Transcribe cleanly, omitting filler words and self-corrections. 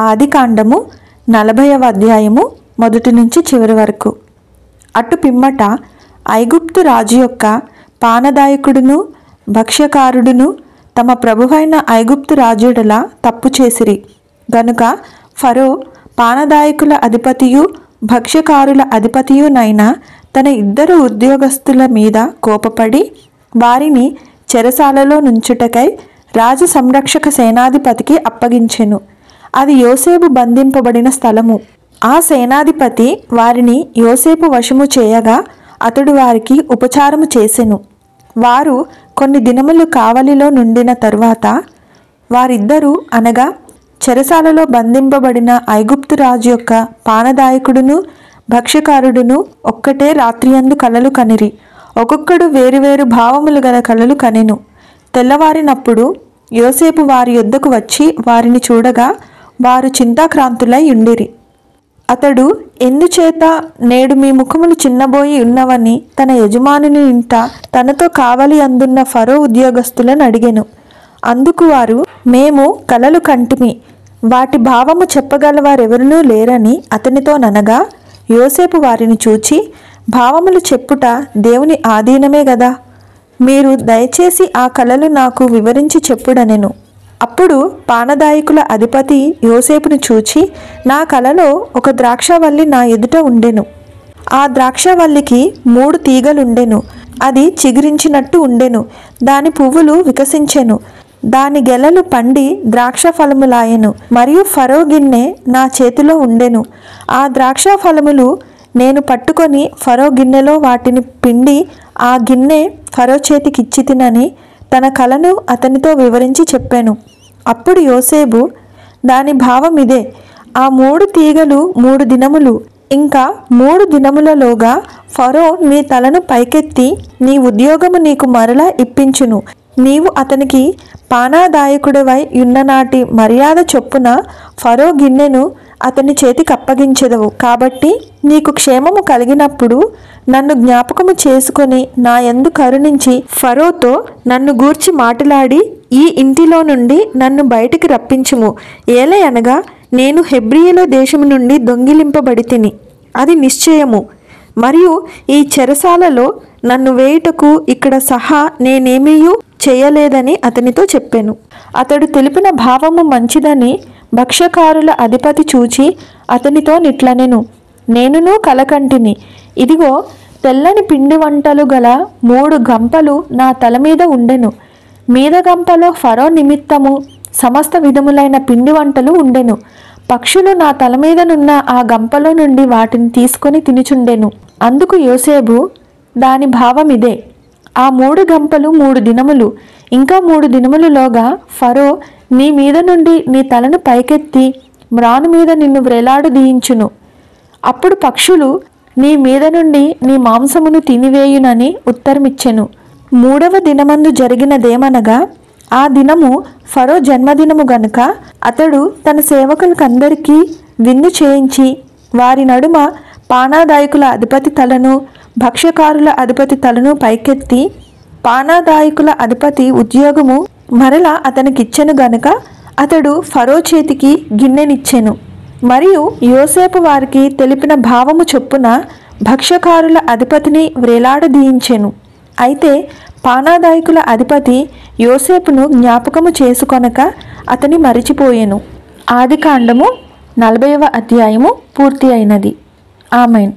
ఆదికాండము 40వ అధ్యాయము మొదటి నుంచి చివరి వరకు. అటు పిమ్మట ఐగుప్తు రాజు యొక్క పానదాయకుడును భక్ష్యకారుడును తమ ప్రభువైన ఐగుప్తు రాజుడల తప్పు చేసిరి గనుక ఫరో పానదాయకుల అధిపతియు భక్ష్యకారుల అధిపతియునైన తన ఇద్దరు ఉద్యోగస్తుల మీద కోపపడి వారిని చెరసాలలో నుంచుటకై రాజ సంరక్షక సేనాధిపతికి అప్పగించెను. అది యోసేపు బంధింపబడిన స్థలము. ఆ సేనాధిపతి వారిని యోసేపు వశము చేయగా అతడు వారికి ఉపచారము చేసెను. వారు కొన్ని దినములు కావలిలో నుండిన తరువాత వారిద్దరూ అనగా చెరసాలలో బంధింపబడిన ఐగుప్తు రాజు యొక్క పానదాయకుడును భక్ష్యకారుడును ఒక్కటే రాత్రియందు కలలు కనిరి. ఒక్కొక్కడు వేరువేరు భావములు గల కలలు కనెను. తెల్లవారినప్పుడు యోసేపు వారి యొద్దకు వచ్చి వారిని చూడగా వారు చింతాక్రాంతులై ఉండిరి. అతడు ఎందుచేత నేడు మీ ముఖములు చిన్నబోయి ఉన్నవని తన యజమానుని ఇంట తనతో కావలి అందున్న ఫరో ఉద్యోగస్తులను అడిగెను. అందుకు వారు, మేము కలలు కంటిమి, వాటి భావము చెప్పగలవారెవరునూ లేరని అతనితో ననగా, యోసేపు వారిని చూచి, భావములు చెప్పుట దేవుని ఆధీనమే గదా, మీరు దయచేసి ఆ కలలు నాకు వివరించి చెప్పుడనెను. అప్పుడు పానదాయకుల అధిపతి యోసేపును చూచి, నా కలలో ఒక ద్రాక్షవల్లి నా ఎదుట ఉండెను. ఆ ద్రాక్షవల్లికి 3 తీగలుండెను. అది చిగురించినట్టు ఉండెను. దాని పువ్వులు వికసించెను. దాని గెలలు పండి ద్రాక్ష ఫలములాయెను. మరియు ఫరో గిన్నె నా చేతిలో ఉండెను. ఆ ద్రాక్ష ఫలములు నేను పట్టుకొని ఫరో గిన్నెలో వాటిని పిండి ఆ గిన్నె ఫరో చేతికిచ్చితినని తన కలను అతనితో వివరించి చెప్పాను. అప్పుడు యోసేపు, దాని భావం ఇదే, ఆ 3 తీగలు 3 దినములు, ఇంకా 3 దినములలోగా ఫరో నీ తలను పైకెత్తి నీ ఉద్యోగము నీకు మరలా ఇప్పించును. నీవు అతనికి పానాదాయకుడివై యున్ననాటి మర్యాద చొప్పున ఫరో గిన్నెను అతని చేతికి అప్పగించెదవు. కాబట్టి నీకు క్షేమము కలిగినప్పుడు నన్ను జ్ఞాపకము చేసుకొని నా యందు కరుణించి ఫరోతో నన్ను గూర్చి మాట్లాడి ఈ ఇంటిలో నుండి నన్ను బయటికి రప్పించుము. ఏలయనగా నేను హెబ్రీయుల దేశము నుండి దొంగిలింపబడితిని, అది నిశ్చయము. మరియు ఈ చెరసాలలో నన్ను వేయుటకు ఇక్కడ సహా నేనేమీయూ చేయలేదని అతనితో చెప్పాను. అతడు తెలిపిన భావము మంచిదని భక్ష్యకారుల అధిపతి చూచి అతనితో నిట్లనెను, నేనును కలకంటిని. ఇదిగో తెల్లని పిండి వంటలు గల 3 గంపలు నా తల మీద ఉండెను. మీద గంపలో ఫరో నిమిత్తము సమస్త విధములైన పిండి వంటలు ఉండెను. పక్షులు నా తల మీదనున్న ఆ గంపలో నుండి వాటిని తీసుకొని తినుచుండెను. అందుకు యోసేపు, దాని భావం ఇదే, ఆ 3 గంపలు 3 దినములు, ఇంకా 3 దినములలోగా ఫరో నీ మీద నుండి నీ తలను పైకెత్తి మ్రాను మీద నిన్ను వ్రేలాడదీయించును. అప్పుడు పక్షులు నీ మీద నుండి నీ మాంసమును తినివేయునని ఉత్తరమిచ్చెను. 3వ దినమందు జరిగినదేమనగా, ఆ దినము ఫరో జన్మదినము గనుక అతడు తన సేవకులకందరికీ విందు చేయించి వారి నడుమ పానాదాయకుల అధిపతి తలను భక్ష్యకారుల అధిపతి తలను పైకెత్తి పానాదాయకుల అధిపతి ఉద్యోగము మరలా అతనికిచ్చెను గనుక అతడు ఫరో చేతికి గిన్నెనిచ్చెను. మరియు యోసేపు వారికి తెలిపిన భావము చొప్పున భక్ష్యకారుల అధిపతిని వ్రేలాడదీయించెను. అయితే పానాదాయకుల అధిపతి యోసేపును జ్ఞాపకము చేసుకొనక అతని మరిచిపోయెను. ఆదికాండము 40వ అధ్యాయము పూర్తి అయినది. ఆమెన్.